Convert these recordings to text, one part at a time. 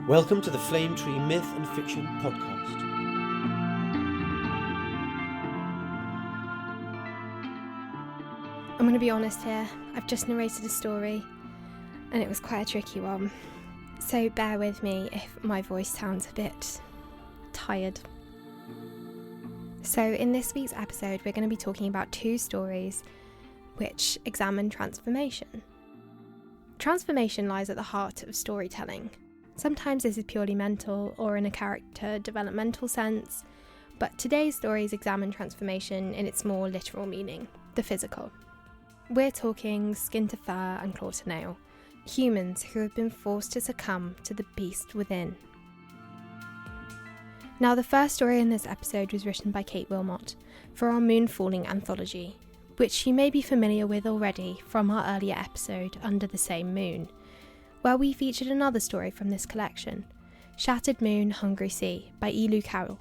Welcome to the Flame Tree Myth and Fiction Podcast. I'm going to be honest here, I've just narrated a story and it was quite a tricky one, so bear with me if my voice sounds a bit tired. So in this week's episode we're going to be talking about two stories which examine transformation. Transformation lies at the heart of storytelling. Sometimes this is purely mental or in a character developmental sense, but today's stories examine transformation in its more literal meaning, the physical. We're talking skin to fur and claw to nail, humans who have been forced to succumb to the beast within. Now, the first story in this episode was written by Kate Wilmot for our Moonfalling anthology, which you may be familiar with already from our earlier episode Under the Same Moon, where we featured another story from this collection, Shattered Moon, Hungry Sea by Elu Carroll.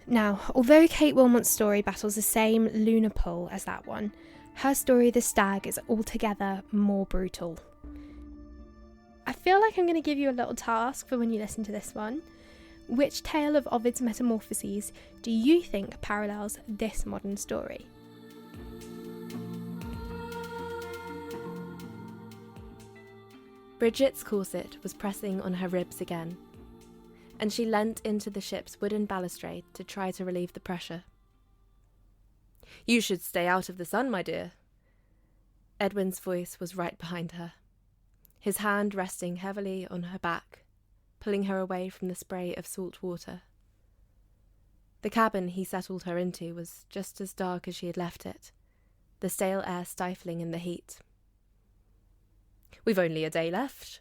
Now, although Kate Wilmot's story battles the same lunar pull as that one, her story The Stag is altogether more brutal. I feel like I'm going to give you a little task for when you listen to this one. Which tale of Ovid's Metamorphoses do you think parallels this modern story? Bridget's corset was pressing on her ribs again, and she leant into the ship's wooden balustrade to try to relieve the pressure. "You should stay out of the sun, my dear." Edwin's voice was right behind her, his hand resting heavily on her back, pulling her away from the spray of salt water. The cabin he settled her into was just as dark as she had left it, the stale air stifling in the heat. "We've only a day left."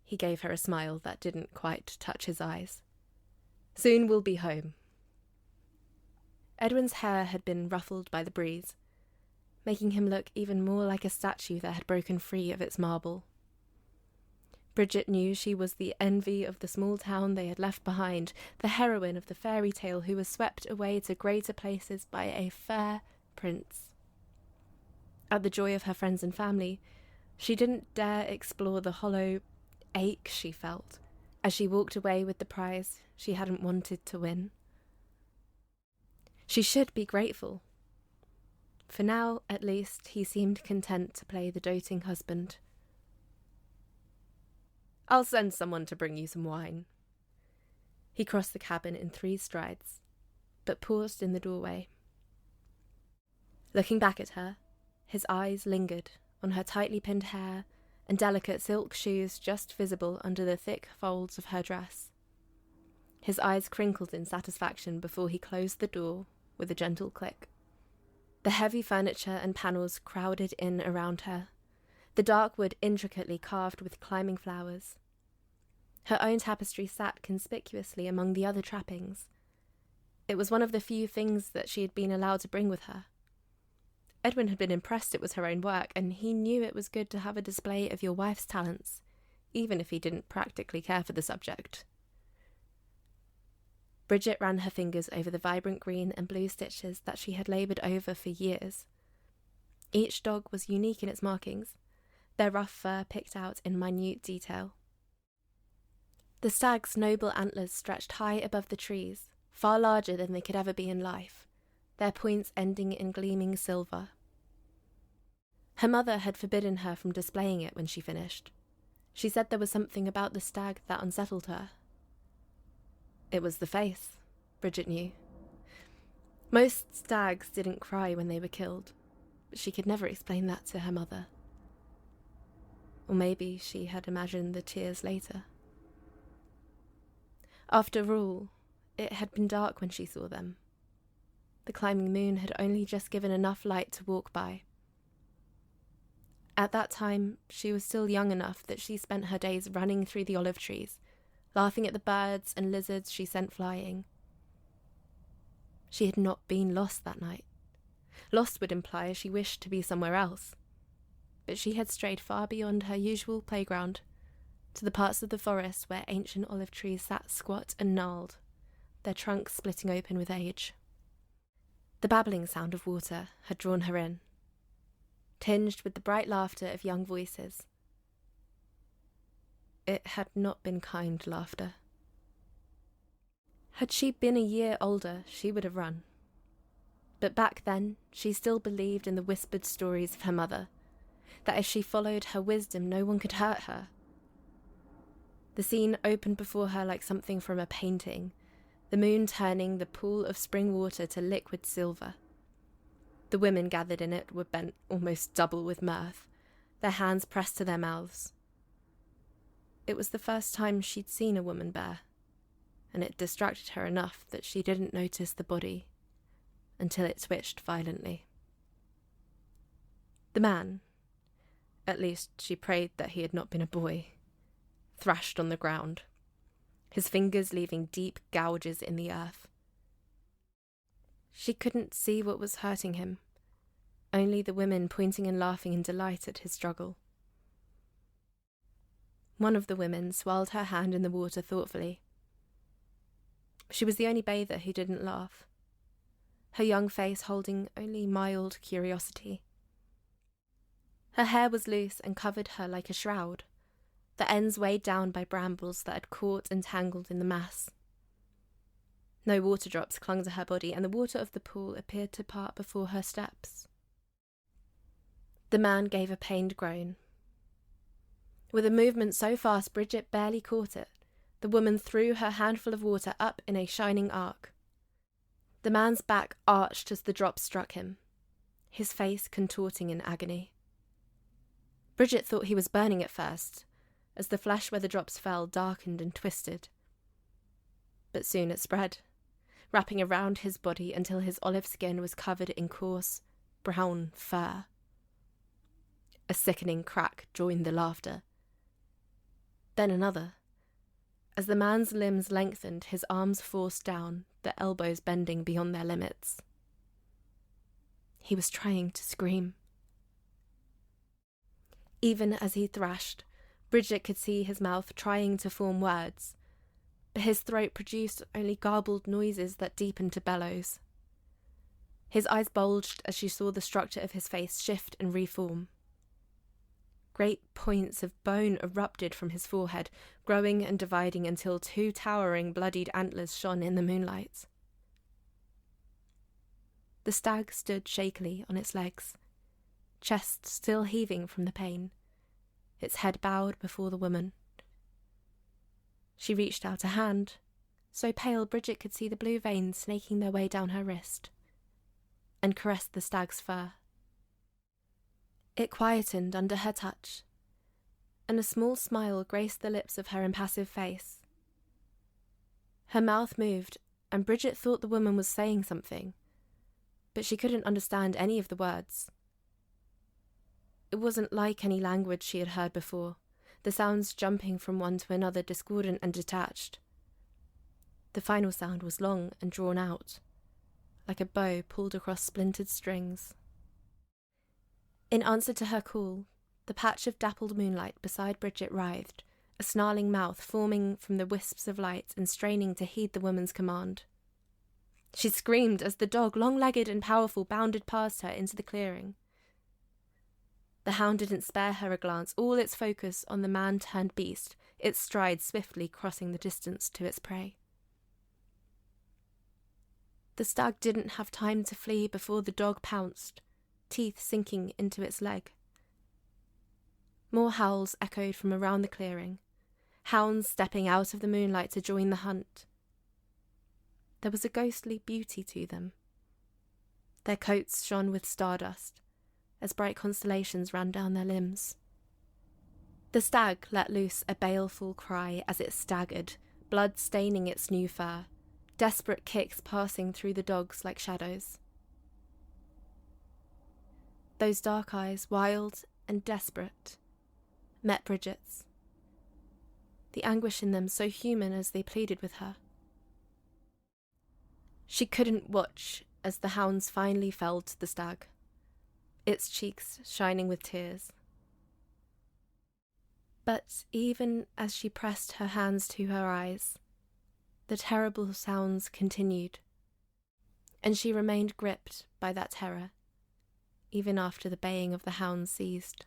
He gave her a smile that didn't quite touch his eyes. "Soon we'll be home." Edwin's hair had been ruffled by the breeze, making him look even more like a statue that had broken free of its marble. Bridget knew she was the envy of the small town they had left behind, the heroine of the fairy tale who was swept away to greater places by a fair prince. At the joy of her friends and family, she didn't dare explore the hollow ache she felt as she walked away with the prize she hadn't wanted to win. She should be grateful. For now, at least, he seemed content to play the doting husband. "I'll send someone to bring you some wine." He crossed the cabin in 3 strides, but paused in the doorway. Looking back at her, his eyes lingered on her tightly pinned hair and delicate silk shoes just visible under the thick folds of her dress. His eyes crinkled in satisfaction before he closed the door with a gentle click. The heavy furniture and panels crowded in around her, the dark wood intricately carved with climbing flowers. Her own tapestry sat conspicuously among the other trappings. It was one of the few things that she had been allowed to bring with her. Edwin had been impressed it was her own work, and he knew it was good to have a display of your wife's talents, even if he didn't practically care for the subject. Bridget ran her fingers over the vibrant green and blue stitches that she had laboured over for years. Each dog was unique in its markings, their rough fur picked out in minute detail. The stag's noble antlers stretched high above the trees, far larger than they could ever be in life, their points ending in gleaming silver. Her mother had forbidden her from displaying it when she finished. She said there was something about the stag that unsettled her. It was the face, Bridget knew. Most stags didn't cry when they were killed, but she could never explain that to her mother. Or maybe she had imagined the tears later. After all, it had been dark when she saw them. The climbing moon had only just given enough light to walk by. At that time, she was still young enough that she spent her days running through the olive trees, laughing at the birds and lizards she sent flying. She had not been lost that night. Lost would imply she wished to be somewhere else. But she had strayed far beyond her usual playground, to the parts of the forest where ancient olive trees sat squat and gnarled, their trunks splitting open with age. The babbling sound of water had drawn her in, tinged with the bright laughter of young voices. it had not been kind laughter. Had she been a year older, she would have run. But back then, she still believed in the whispered stories of her mother, that if she followed her wisdom, no one could hurt her. The scene opened before her like something from a painting, the moon turning the pool of spring water to liquid silver. The women gathered in it were bent almost double with mirth, their hands pressed to their mouths. It was the first time she'd seen a woman bare, and it distracted her enough that she didn't notice the body until it twitched violently. The man, at least she prayed that he had not been a boy, thrashed on the ground, his fingers leaving deep gouges in the earth. She couldn't see what was hurting him, only the women pointing and laughing in delight at his struggle. One of the women swirled her hand in the water thoughtfully. She was the only bather who didn't laugh, her young face holding only mild curiosity. Her hair was loose and covered her like a shroud, the ends weighed down by brambles that had caught and tangled in the mass. No water drops clung to her body, and the water of the pool appeared to part before her steps. The man gave a pained groan. With a movement so fast Bridget barely caught it, the woman threw her handful of water up in a shining arc. The man's back arched as the drops struck him, his face contorting in agony. Bridget thought he was burning at first, as the flesh where the drops fell darkened and twisted. But soon it spread, wrapping around his body until his olive skin was covered in coarse, brown fur. A sickening crack joined the laughter. Then another. As the man's limbs lengthened, his arms forced down, the elbows bending beyond their limits. He was trying to scream. Even as he thrashed, Bridget could see his mouth trying to form words, but his throat produced only garbled noises that deepened to bellows. His eyes bulged as she saw the structure of his face shift and reform. Great points of bone erupted from his forehead, growing and dividing until two towering bloodied antlers shone in the moonlight. The stag stood shakily on its legs, chest still heaving from the pain, its head bowed before the woman. She reached out a hand, so pale Bridget could see the blue veins snaking their way down her wrist, and caressed the stag's fur. It quietened under her touch, and a small smile graced the lips of her impassive face. Her mouth moved, and Bridget thought the woman was saying something, but she couldn't understand any of the words. It wasn't like any language she had heard before, the sounds jumping from one to another discordant and detached. The final sound was long and drawn out, like a bow pulled across splintered strings. In answer to her call, the patch of dappled moonlight beside Bridget writhed, a snarling mouth forming from the wisps of light and straining to heed the woman's command. She screamed as the dog, long-legged and powerful, bounded past her into the clearing. The hound didn't spare her a glance, all its focus on the man-turned beast, its stride swiftly crossing the distance to its prey. The stag didn't have time to flee before the dog pounced, teeth sinking into its leg. More howls echoed from around the clearing, hounds stepping out of the moonlight to join the hunt. There was a ghostly beauty to them. Their coats shone with stardust, as bright constellations ran down their limbs. The stag let loose a baleful cry as it staggered, blood staining its new fur, desperate kicks passing through the dogs like shadows. Those dark eyes, wild and desperate, met Bridget's, the anguish in them so human as they pleaded with her. She couldn't watch as the hounds finally felled the stag, its cheeks shining with tears. But even as she pressed her hands to her eyes, the terrible sounds continued, and she remained gripped by that terror, even after the baying of the hounds ceased.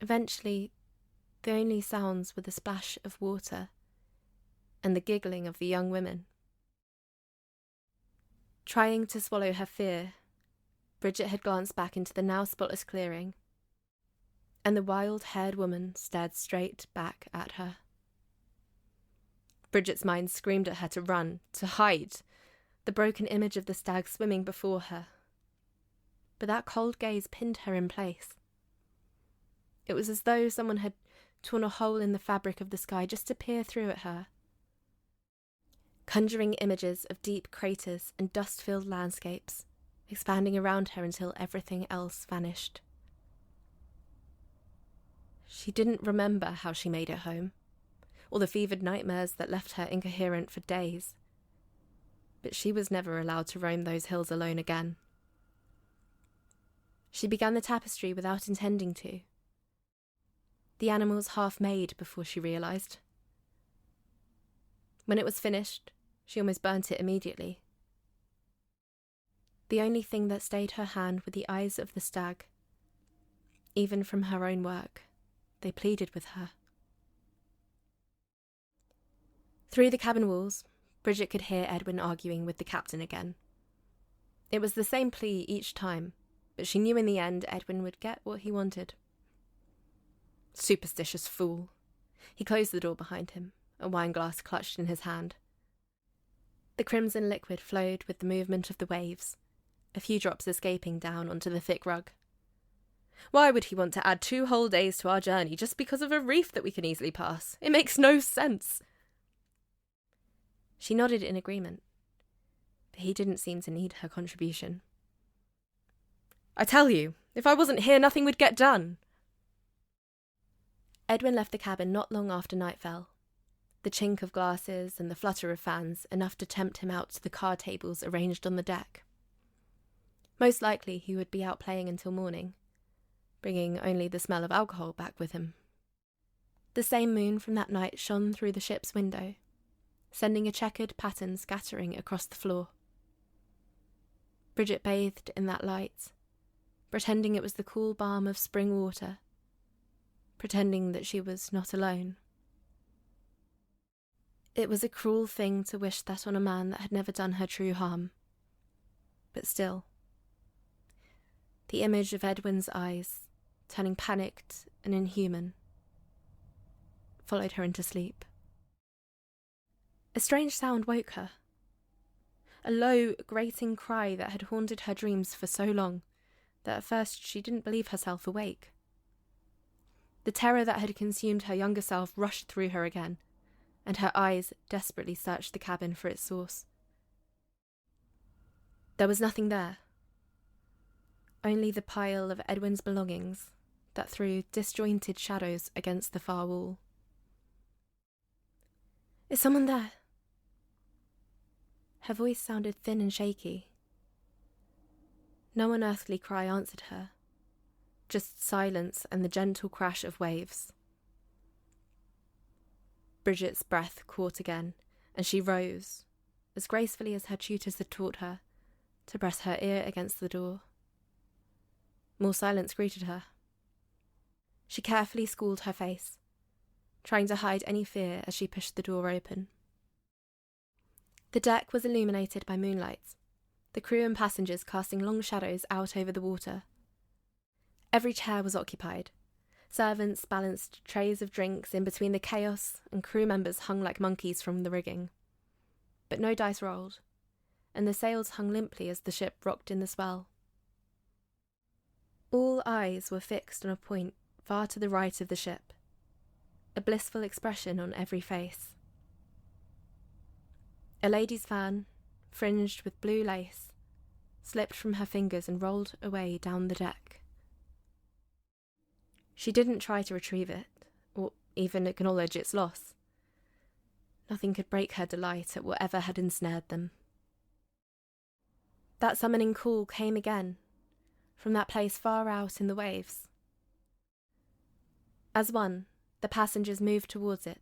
Eventually, The only sounds were the splash of water and the giggling of the young women. Trying to swallow her fear, Bridget had glanced back into the now spotless clearing, and the wild-haired woman stared straight back at her. Bridget's mind screamed at her to run, to hide, the broken image of the stag swimming before her. But that cold gaze pinned her in place. It was as though someone had torn a hole in the fabric of the sky just to peer through at her, conjuring images of deep craters and dust-filled landscapes, expanding around her until everything else vanished. She didn't remember how she made it home, or the fevered nightmares that left her incoherent for days. But she was never allowed to roam those hills alone again. She began the tapestry without intending to. The animals half made before she realised. When it was finished, she almost burnt it immediately. The only thing that stayed her hand were the eyes of the stag. Even from her own work, they pleaded with her. Through the cabin walls, Bridget could hear Edwin arguing with the captain again. It was the same plea each time, but she knew in the end Edwin would get what he wanted. Superstitious fool. He closed the door behind him, a wineglass clutched in his hand. The crimson liquid flowed with the movement of the waves, a few drops escaping down onto the thick rug. Why would he want to add 2 whole days to our journey just because of a reef that we can easily pass? It makes no sense. She nodded in agreement, but he didn't seem to need her contribution. I tell you, if I wasn't here, nothing would get done. Edwin left the cabin not long after night fell. The chink of glasses and the flutter of fans enough to tempt him out to the card tables arranged on the deck. Most likely he would be out playing until morning, bringing only the smell of alcohol back with him. The same moon from that night shone through the ship's window, sending a checkered pattern scattering across the floor. Bridget bathed in that light, pretending it was the cool balm of spring water, pretending that she was not alone. It was a cruel thing to wish that on a man that had never done her true harm. But still, the image of Edwin's eyes, turning panicked and inhuman, followed her into sleep. A strange sound woke her. A low, grating cry that had haunted her dreams for so long that at first she didn't believe herself awake. The terror that had consumed her younger self rushed through her again, and her eyes desperately searched the cabin for its source. There was nothing there. Only the pile of Edwin's belongings that threw disjointed shadows against the far wall. Is someone there? Her voice sounded thin and shaky. No unearthly cry answered her, just silence and the gentle crash of waves. Bridget's breath caught again, and she rose, as gracefully as her tutors had taught her, to press her ear against the door. More silence greeted her. She carefully schooled her face, trying to hide any fear as she pushed the door open. The deck was illuminated by moonlight, the crew and passengers casting long shadows out over the water. Every chair was occupied. Servants balanced trays of drinks in between the chaos, and crew members hung like monkeys from the rigging. But no dice rolled, and the sails hung limply as the ship rocked in the swell. All eyes were fixed on a point far to the right of the ship, a blissful expression on every face. A lady's fan, fringed with blue lace, slipped from her fingers and rolled away down the deck. She didn't try to retrieve it, or even acknowledge its loss. Nothing could break her delight at whatever had ensnared them. That summoning call came again, from that place far out in the waves. As one, the passengers moved towards it,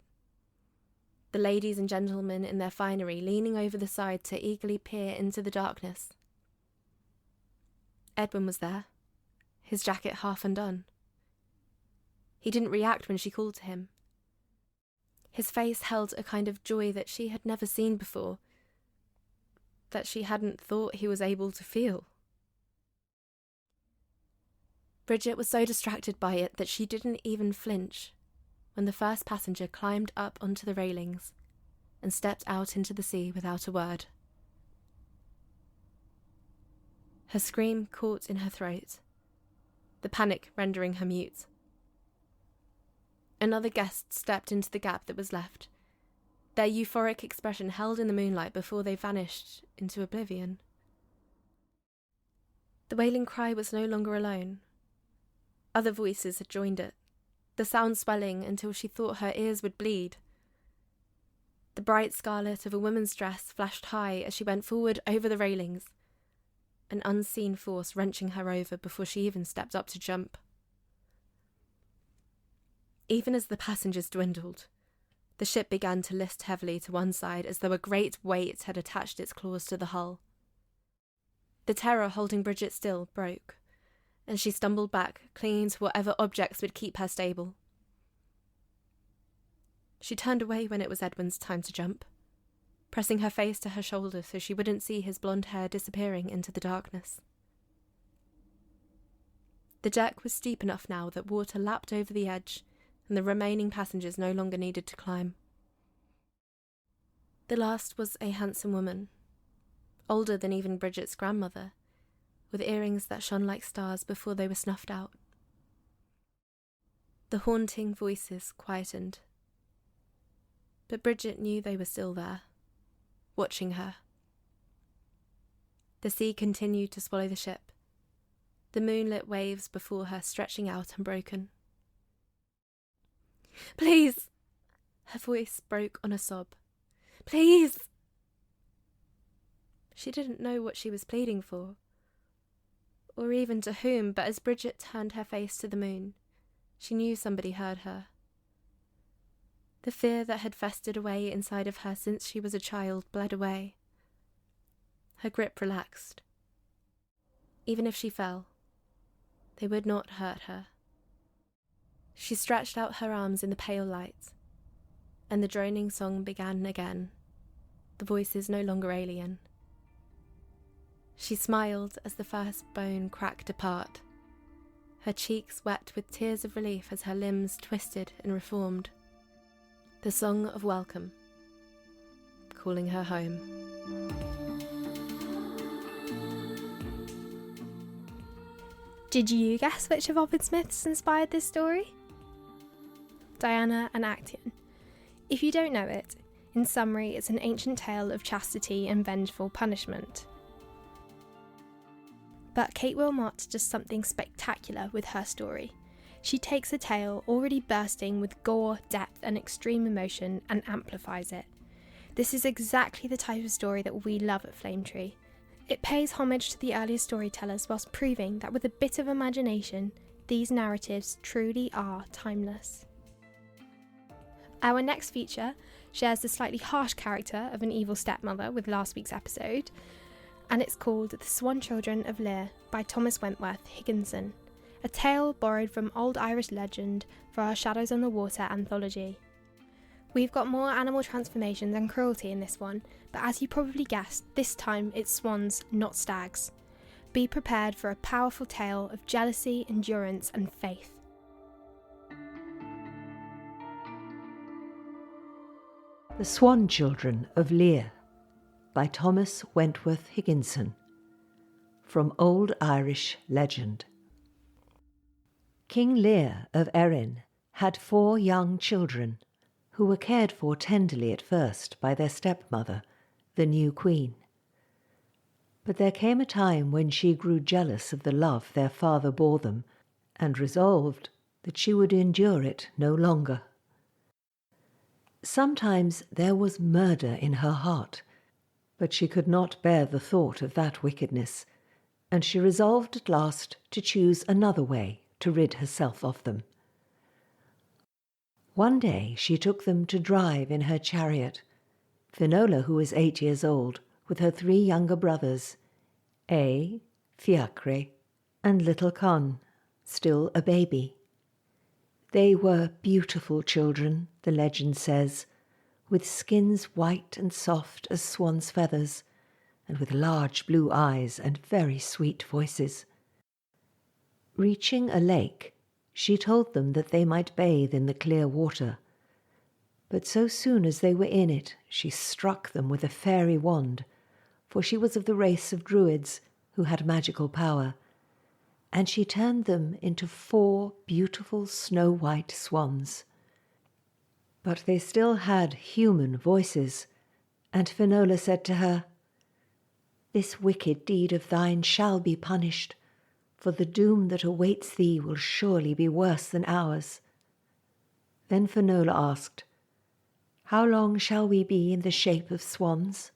the ladies and gentlemen in their finery leaning over the side to eagerly peer into the darkness. Edwin was there, his jacket half undone. He didn't react when she called to him. His face held a kind of joy that she had never seen before, that she hadn't thought he was able to feel. Bridget was so distracted by it that she didn't even flinch when the first passenger climbed up onto the railings and stepped out into the sea without a word. Her scream caught in her throat, the panic rendering her mute. Another guest stepped into the gap that was left, their euphoric expression held in the moonlight before they vanished into oblivion. The wailing cry was no longer alone. Other voices had joined it, the sound swelling until she thought her ears would bleed. The bright scarlet of a woman's dress flashed high as she went forward over the railings, an unseen force wrenching her over before she even stepped up to jump. Even as the passengers dwindled, the ship began to list heavily to one side as though a great weight had attached its claws to the hull. The terror holding Bridget still broke, and she stumbled back, clinging to whatever objects would keep her stable. She turned away when it was Edwin's time to jump, pressing her face to her shoulder so she wouldn't see his blonde hair disappearing into the darkness. The deck was steep enough now that water lapped over the edge, and the remaining passengers no longer needed to climb. The last was a handsome woman, older than even Bridget's grandmother, with earrings that shone like stars before they were snuffed out. The haunting voices quietened, but Bridget knew they were still there, watching her. The sea continued to swallow the ship, the moonlit waves before her stretching out unbroken. "Please!" Her voice broke on a sob. "Please!" She didn't know what she was pleading for, or even to whom, but as Bridget turned her face to the moon, she knew somebody heard her. The fear that had festered away inside of her since she was a child bled away. Her grip relaxed. Even if she fell, they would not hurt her. She stretched out her arms in the pale light, and the droning song began again, the voices no longer alien. She smiled as the first bone cracked apart, her cheeks wet with tears of relief as her limbs twisted and reformed. The song of welcome, calling her home. Did you guess which of Ovid's myths inspired this story? Diana and Actaeon. If you don't know it, in summary, it's an ancient tale of chastity and vengeful punishment. But Kate Wilmot does something spectacular with her story. She takes a tale already bursting with gore, depth and extreme emotion and amplifies it. This is exactly the type of story that we love at Flame Tree. It pays homage to the earlier storytellers whilst proving that with a bit of imagination, these narratives truly are timeless. Our next feature shares the slightly harsh character of an evil stepmother with last week's episode, and it's called The Swan Children of Lear by Thomas Wentworth Higginson, a tale borrowed from old Irish legend for our Shadows on the Water anthology. We've got more animal transformations and cruelty in this one, but as you probably guessed, this time it's swans, not stags. Be prepared for a powerful tale of jealousy, endurance and faith. The Swan Children of Lear by Thomas Wentworth Higginson, from Old Irish Legend. King Lear of Erin had 4 young children, who were cared for tenderly at first by their stepmother, the new queen. But there came a time when she grew jealous of the love their father bore them, and resolved that she would endure it no longer. Sometimes there was murder in her heart, but she could not bear the thought of that wickedness, and she resolved at last to choose another way to rid herself of them. One day she took them to drive in her chariot, Finola, who was 8 years old, with her 3 younger brothers, Fiacre, and little Con, still a baby. They were beautiful children, the legend says, with skins white and soft as swan's feathers, and with large blue eyes and very sweet voices. Reaching a lake, she told them that they might bathe in the clear water. But so soon as they were in it, she struck them with a fairy wand, for she was of the race of druids who had magical power, and she turned them into 4 beautiful snow-white swans. But they still had human voices, and Finola said to her, "This wicked deed of thine shall be punished, for the doom that awaits thee will surely be worse than ours." Then Finola asked, "How long shall we be in the shape of swans?"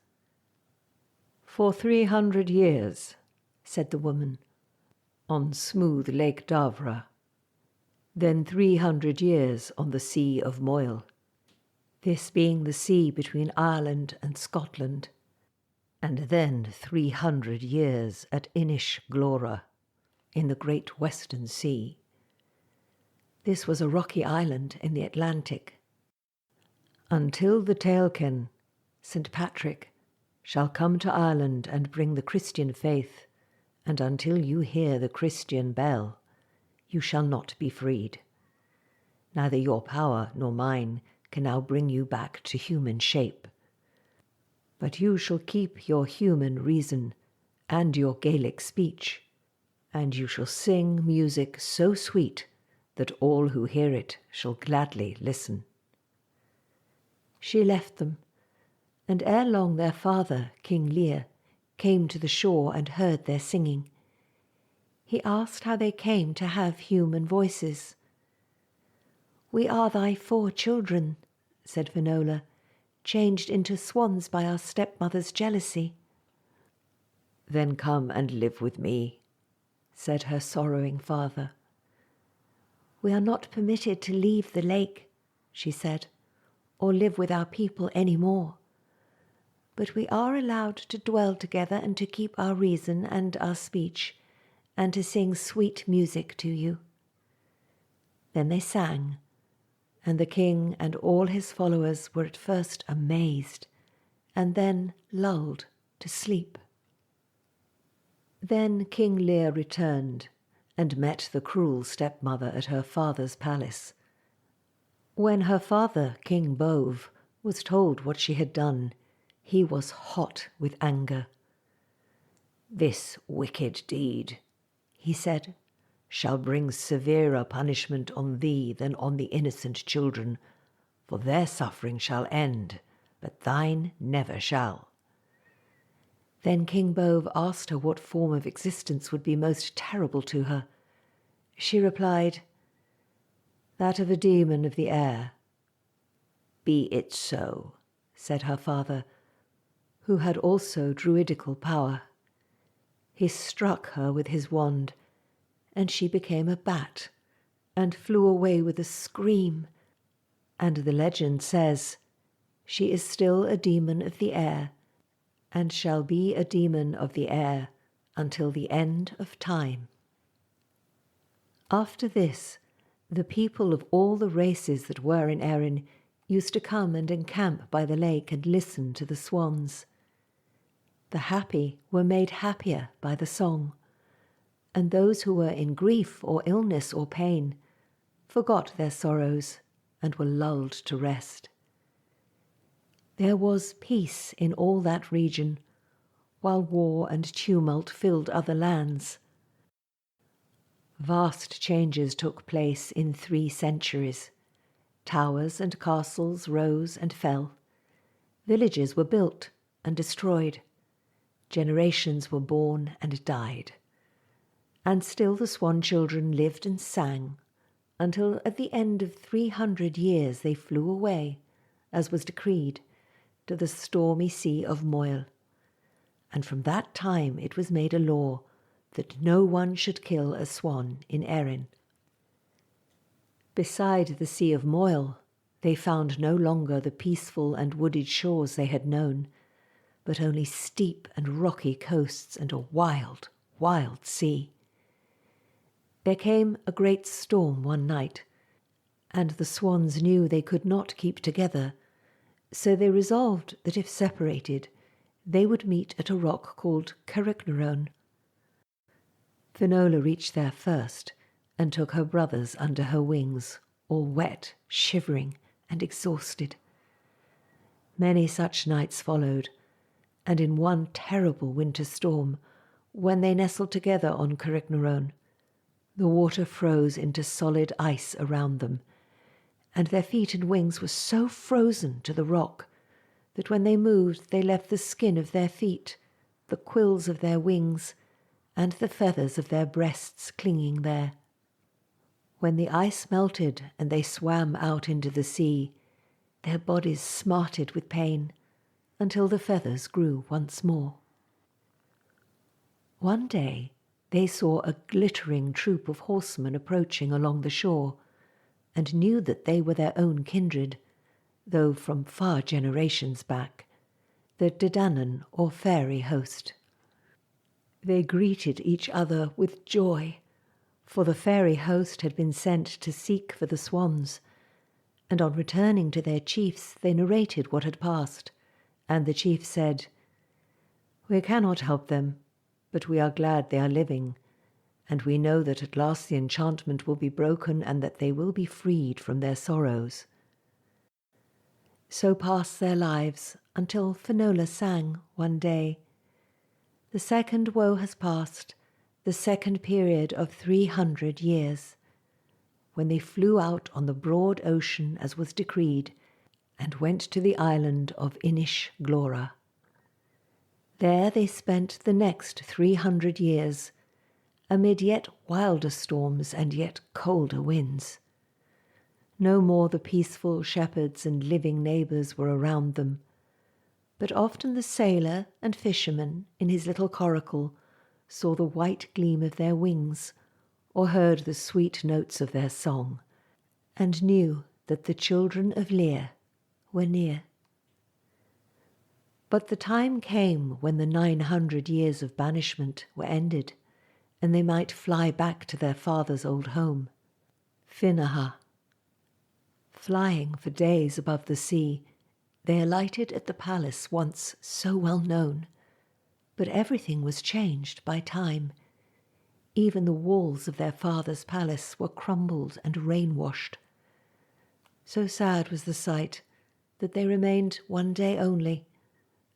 "For 300 years," said the woman, "on smooth Lake Davra, then 300 years on the Sea of Moyle, this being the sea between Ireland and Scotland, and then 300 years at Inish Glora, in the Great Western Sea. This was a rocky island in the Atlantic. Until the Tailken, St. Patrick, shall come to Ireland and bring the Christian faith, and until you hear the Christian bell, you shall not be freed. Neither your power nor mine can now bring you back to human shape. But you shall keep your human reason and your Gaelic speech, and you shall sing music so sweet that all who hear it shall gladly listen." She left them, and ere long their father, King Lear, came to the shore and heard their singing. He asked how they came to have human voices. "We are thy 4 children," said Finola, "changed into swans by our stepmother's jealousy." "Then come and live with me," said her sorrowing father. "We are not permitted to leave the lake," she said, "or live with our people any more. But we are allowed to dwell together and to keep our reason and our speech, and to sing sweet music to you." Then they sang, and the king and all his followers were at first amazed, and then lulled to sleep. Then King Lear returned, and met the cruel stepmother at her father's palace. When her father, King Bove, was told what she had done, he was hot with anger. "This wicked deed," he said, "shall bring severer punishment on thee than on the innocent children, for their suffering shall end, but thine never shall." Then King Bove asked her what form of existence would be most terrible to her. She replied, "That of a demon of the air." "Be it so," said her father, who had also druidical power. He struck her with his wand, and she became a bat, and flew away with a scream. And the legend says, she is still a demon of the air, and shall be a demon of the air until the end of time. After this, the people of all the races that were in Erin used to come and encamp by the lake and listen to the swans. The happy were made happier by the song, and those who were in grief or illness or pain forgot their sorrows and were lulled to rest. There was peace in all that region, while war and tumult filled other lands. Vast changes took place in 3 centuries. Towers and castles rose and fell. Villages were built and destroyed. Generations were born and died. And still the swan children lived and sang, until at the end of 300 years they flew away, as was decreed, to the stormy Sea of Moyle. And from that time it was made a law that no one should kill a swan in Erin. Beside the Sea of Moyle, they found no longer the peaceful and wooded shores they had known, but only steep and rocky coasts and a wild, wild sea. There came a great storm one night, and the swans knew they could not keep together, so they resolved that if separated, they would meet at a rock called Carricknarone. Finola reached there first and took her brothers under her wings, all wet, shivering, and exhausted. Many such nights followed, and in one terrible winter storm, when they nestled together on Carricknarone, the water froze into solid ice around them, and their feet and wings were so frozen to the rock that when they moved they left the skin of their feet, the quills of their wings, and the feathers of their breasts clinging there. When the ice melted and they swam out into the sea, their bodies smarted with pain until the feathers grew once more. One day they saw a glittering troop of horsemen approaching along the shore, and knew that they were their own kindred, though from far generations back, the Dedanan or fairy host. They greeted each other with joy, for the fairy host had been sent to seek for the swans, and on returning to their chiefs they narrated what had passed, and the chief said, "We cannot help them, but we are glad they are living, and we know that at last the enchantment will be broken and that they will be freed from their sorrows." So passed their lives until Finola sang one day, "The second woe has passed, the second period of 300 years," when they flew out on the broad ocean as was decreed, and went to the island of Inish Glora. There they spent the next 300 years, amid yet wilder storms and yet colder winds. No more the peaceful shepherds and living neighbours were around them, but often the sailor and fisherman in his little coracle saw the white gleam of their wings, or heard the sweet notes of their song, and knew that the children of Lear were near. But the time came when the 900 years of banishment were ended, and they might fly back to their father's old home, Finnaha. Flying for days above the sea, they alighted at the palace once so well known, but everything was changed by time. Even the walls of their father's palace were crumbled and rain-washed. So sad was the sight that they remained one day only,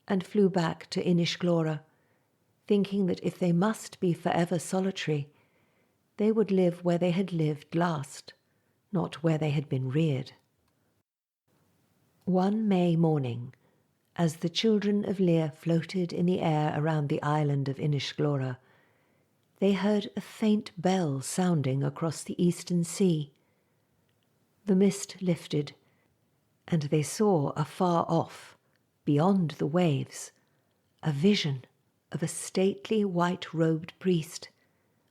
and flew back to Inish Glora, thinking that if they must be forever solitary, they would live where they had lived last, not where they had been reared. One May morning, as the children of Lear floated in the air around the island of Inish Glora, they heard a faint bell sounding across the eastern sea. The mist lifted, and they saw afar off, beyond the waves, a vision of a stately white-robed priest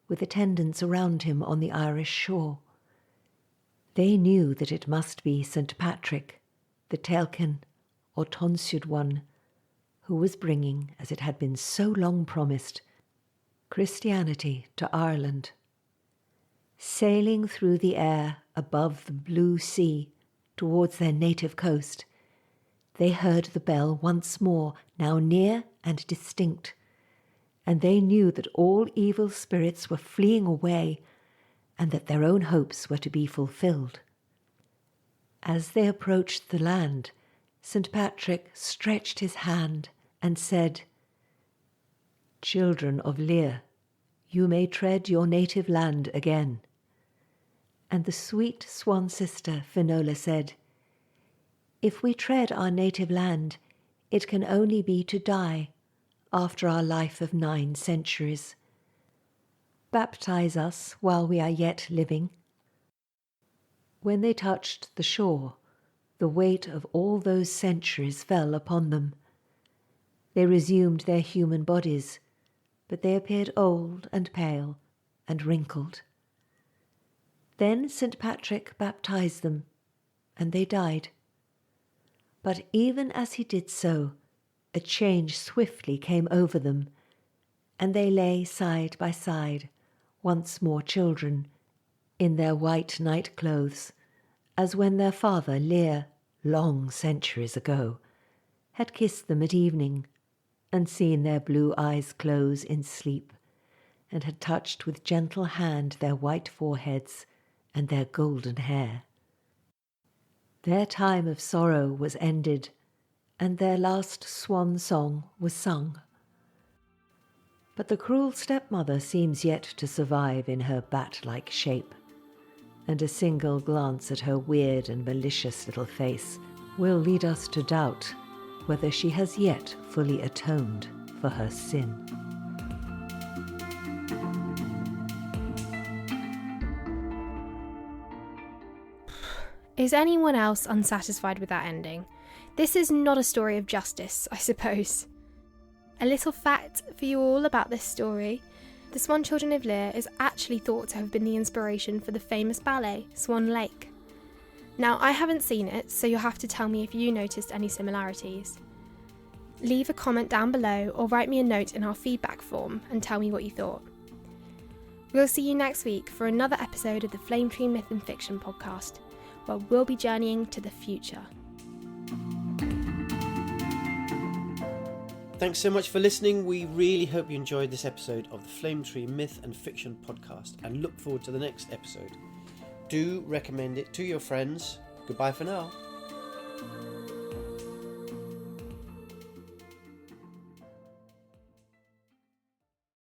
with attendants around him on the Irish shore. They knew that it must be St. Patrick, the Tailkin, or tonsured one, who was bringing, as it had been so long promised, Christianity to Ireland. Sailing through the air above the blue sea towards their native coast, they heard the bell once more, now near and distinct, and they knew that all evil spirits were fleeing away and that their own hopes were to be fulfilled. As they approached the land, St. Patrick stretched his hand and said, "Children of Lear, you may tread your native land again." And the sweet swan sister Finola said, "If we tread our native land, it can only be to die after our life of 9 centuries. Baptize us while we are yet living." When they touched the shore, the weight of all those centuries fell upon them. They resumed their human bodies, but they appeared old and pale and wrinkled. Then St. Patrick baptized them, and they died. But even as he did so, a change swiftly came over them, and they lay side by side, once more children, in their white night clothes, as when their father, Lear, long centuries ago, had kissed them at evening and seen their blue eyes close in sleep, and had touched with gentle hand their white foreheads and their golden hair. Their time of sorrow was ended, and their last swan song was sung. But the cruel stepmother seems yet to survive in her bat-like shape, and a single glance at her weird and malicious little face will lead us to doubt whether she has yet fully atoned for her sin. Is anyone else unsatisfied with that ending? This is not a story of justice, I suppose. A little fact for you all about this story: the Swan Children of Lear is actually thought to have been the inspiration for the famous ballet, Swan Lake. Now, I haven't seen it, so you'll have to tell me if you noticed any similarities. Leave a comment down below or write me a note in our feedback form and tell me what you thought. We'll see you next week for another episode of the Flame Tree Myth and Fiction podcast, where we'll be journeying to the future. Thanks so much for listening. We really hope you enjoyed this episode of the Flame Tree Myth and Fiction podcast and look forward to the next episode. Do recommend it to your friends. Goodbye for now.